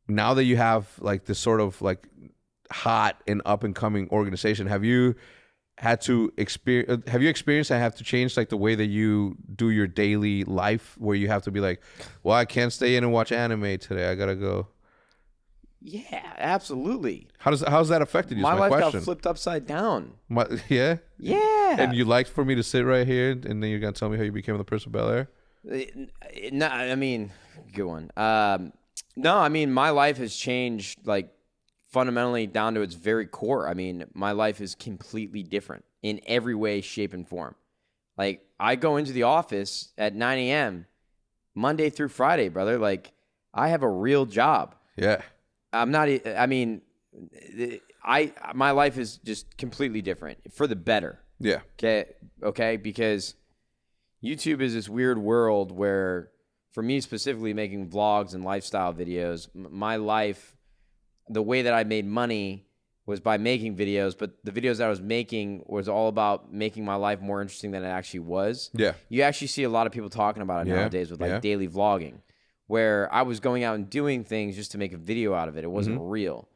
now that you have like this sort of like hot and up and coming organization, have you experienced and have to change like the way that you do your daily life, where you have to be like, well, I can't stay in and watch anime today, I gotta go? Yeah, absolutely. How's that affected you? My Is life question. got flipped upside down. Yeah. And Yeah. you liked for me to sit right here, and then you're gonna tell me how you became the Prince of Bel-Air? No, I mean, good one. No, I mean, my life has changed like fundamentally down to its very core. I mean, my life is completely different in every way, shape, and form. Like, I go into the office at 9 a.m. Monday through Friday, brother. Like, I have a real job. Yeah. I'm not. I mean, my life is just completely different for the better. Yeah. Okay. Because YouTube is this weird world where, for me specifically, making vlogs and lifestyle videos, my life, the way that I made money was by making videos, but the videos that I was making was all about making my life more interesting than it actually was. Yeah. You actually see a lot of people talking about it nowadays with like daily vlogging, where I was going out and doing things just to make a video out of it. It wasn't real.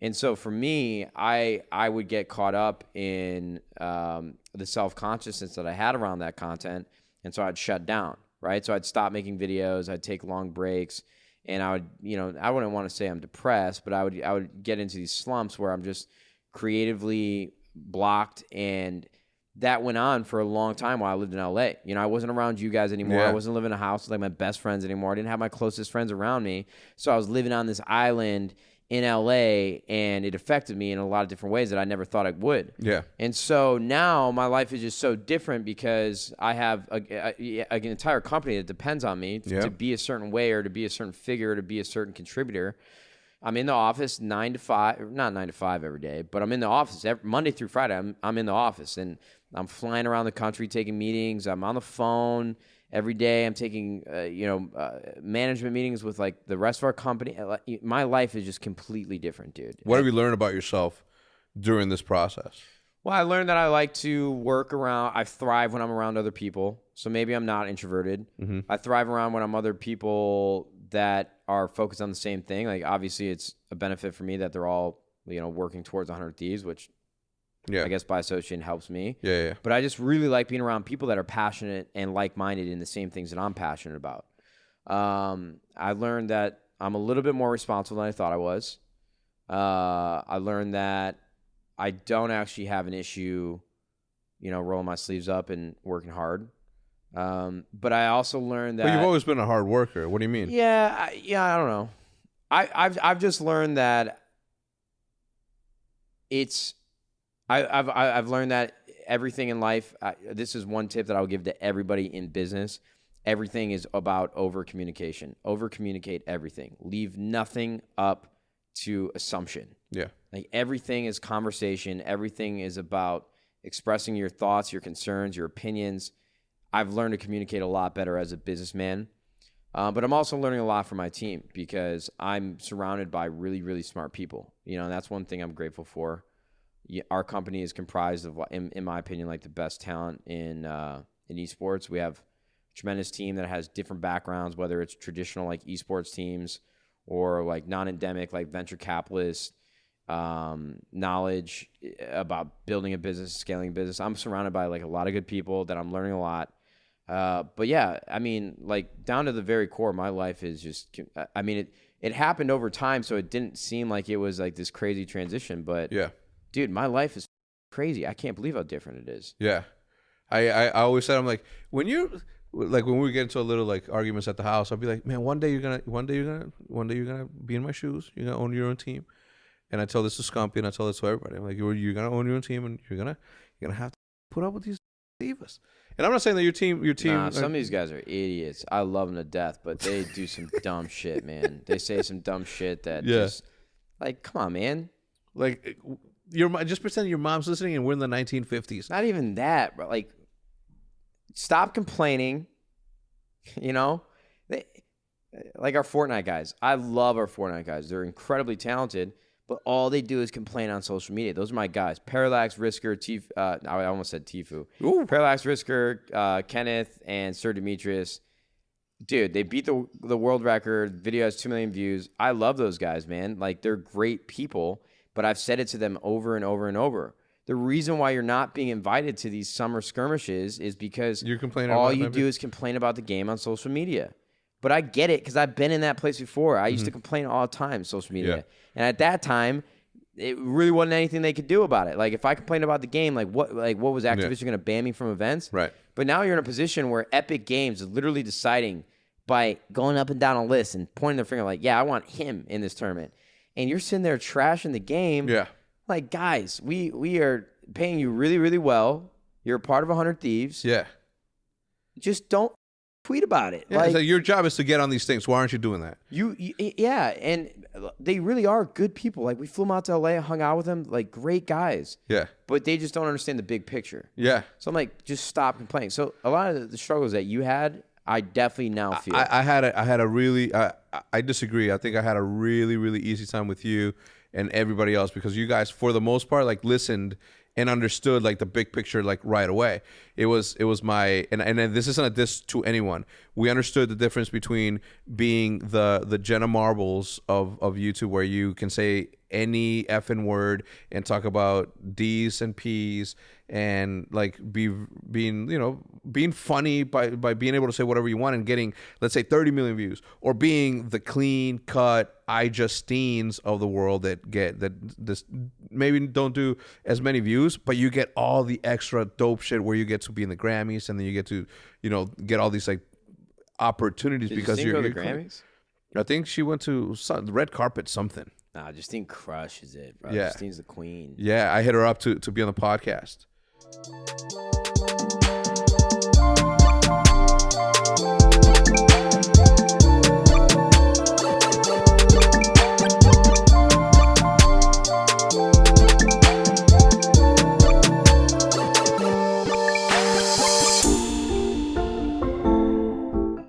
And so for me, I would get caught up in the self-consciousness that I had around that content. And so I'd shut down, right? So I'd stop making videos. I'd take long breaks. And I would, I wouldn't want to say I'm depressed, but I would get into these slumps where I'm just creatively blocked. And that went on for a long time while I lived in LA. I wasn't around you guys anymore. Yeah. I wasn't living in a house with like my best friends anymore. I didn't have my closest friends around me. So I was living on this island in LA, and it affected me in a lot of different ways that I never thought it would. Yeah. And so now my life is just so different because I have an entire company that depends on me to be a certain way, or to be a certain figure, to be a certain contributor. I'm in the office 9 to 5, not 9 to 5 every day, but I'm in the office Monday through Friday. I'm in the office, and I'm flying around the country taking meetings. I'm on the phone every day. I'm taking management meetings with like the rest of our company. My life is just completely different, dude. What have you learned about yourself during this process? Well, I learned that I like to work around. I thrive when I'm around other people. So maybe I'm not introverted. I thrive around when I'm other people that are focused on the same thing. Like, obviously, it's a benefit for me that they're all working towards 100 Thieves, which I guess by association helps me. Yeah. But I just really like being around people that are passionate and like-minded in the same things that I'm passionate about. I learned that I'm a little bit more responsible than I thought I was. I learned that I don't actually have an issue, rolling my sleeves up and working hard. But I also learned that. But you've always been a hard worker. What do you mean? Yeah, I don't know. I've just learned that I've learned that everything in life. This is one tip that I'll give to everybody in business. Everything is about over communication. Over communicate everything. Leave nothing up to assumption. Yeah. Like, everything is conversation. Everything is about expressing your thoughts, your concerns, your opinions. I've learned to communicate a lot better as a businessman. But I'm also learning a lot from my team because I'm surrounded by really, really smart people. And that's one thing I'm grateful for. Our company is comprised of, in my opinion, like the best talent in esports. We have a tremendous team that has different backgrounds, whether it's traditional like esports teams or like non-endemic like venture capitalists, knowledge about building a business, scaling a business. I'm surrounded by like a lot of good people that I'm learning a lot. But yeah, I mean, like, down to the very core, my life is just, I mean, it happened over time, so it didn't seem like it was like this crazy transition, but Yeah. dude, my life is crazy. I can't believe how different it is. Yeah. I always said, I'm like, when we get into a little like arguments at the house, I'll be like, man, one day you're gonna be in my shoes. You're gonna own your own team. And I tell this to Scumpy, and I tell this to everybody. I'm like, you're gonna own your own team, and you're gonna have to put up with these divas. And I'm not saying that your team. Nah, some of these guys are idiots. I love them to death, but they do some dumb shit, man. They say some dumb shit that just, like, come on, man. Like, just pretend your mom's listening and we're in the 1950s. Not even that, but like, stop complaining. Like our Fortnite guys. I love our Fortnite guys. They're incredibly talented, but all they do is complain on social media. Those are my guys. Parallax, Risker, I almost said Tifu. Ooh. Parallax, Risker, Kenneth, and Sir Demetrius. Dude, they beat the world record. Video has 2 million views. I love those guys, man. Like, they're great people, but I've said it to them over and over and over. The reason why you're not being invited to these summer skirmishes is because You're complaining all about you it, do is complain about the game on social media. But I get it because I've been in that place before. I used to complain all the time on social media. Yeah. And at that time, it really wasn't anything they could do about it. Like, if I complained about the game, what was Activision going to ban me from events? Right. But now you're in a position where Epic Games is literally deciding by going up and down a list and pointing their finger like, yeah, I want him in this tournament. And you're sitting there trashing the game. Yeah. Like, guys, we are paying you really, really well. You're a part of 100 Thieves. Yeah. Just don't tweet about it. Yeah. Like, So your job is to get on these things. Why aren't you doing that? yeah, and they really are good people. Like, we flew them out to LA, hung out with them, like, great guys. Yeah. But they just don't understand the big picture. Yeah. So I'm like, just stop complaining. So a lot of the struggles that you had, I definitely now feel. I had a really I disagree. I think I had a really, really easy time with you and everybody else because you guys, for the most part, like listened and understood like the big picture like right away. It was my and this isn't a diss to anyone. We understood the difference between being the Jenna Marbles of YouTube, where you can say any effing word and talk about D's and P's and like being funny by being able to say whatever you want and getting, let's say, 30 million views, or being the clean cut Justines of the world that this maybe don't do as many views, but you get all the extra dope shit where you get to be in the Grammys and then you get to get all these like opportunities. Did because Justine go to you're the Grammys? I think she went to the red carpet something. Nah, Justine crushes it, bro. Yeah. Justine's the queen. Yeah, I hit her up to be on the podcast.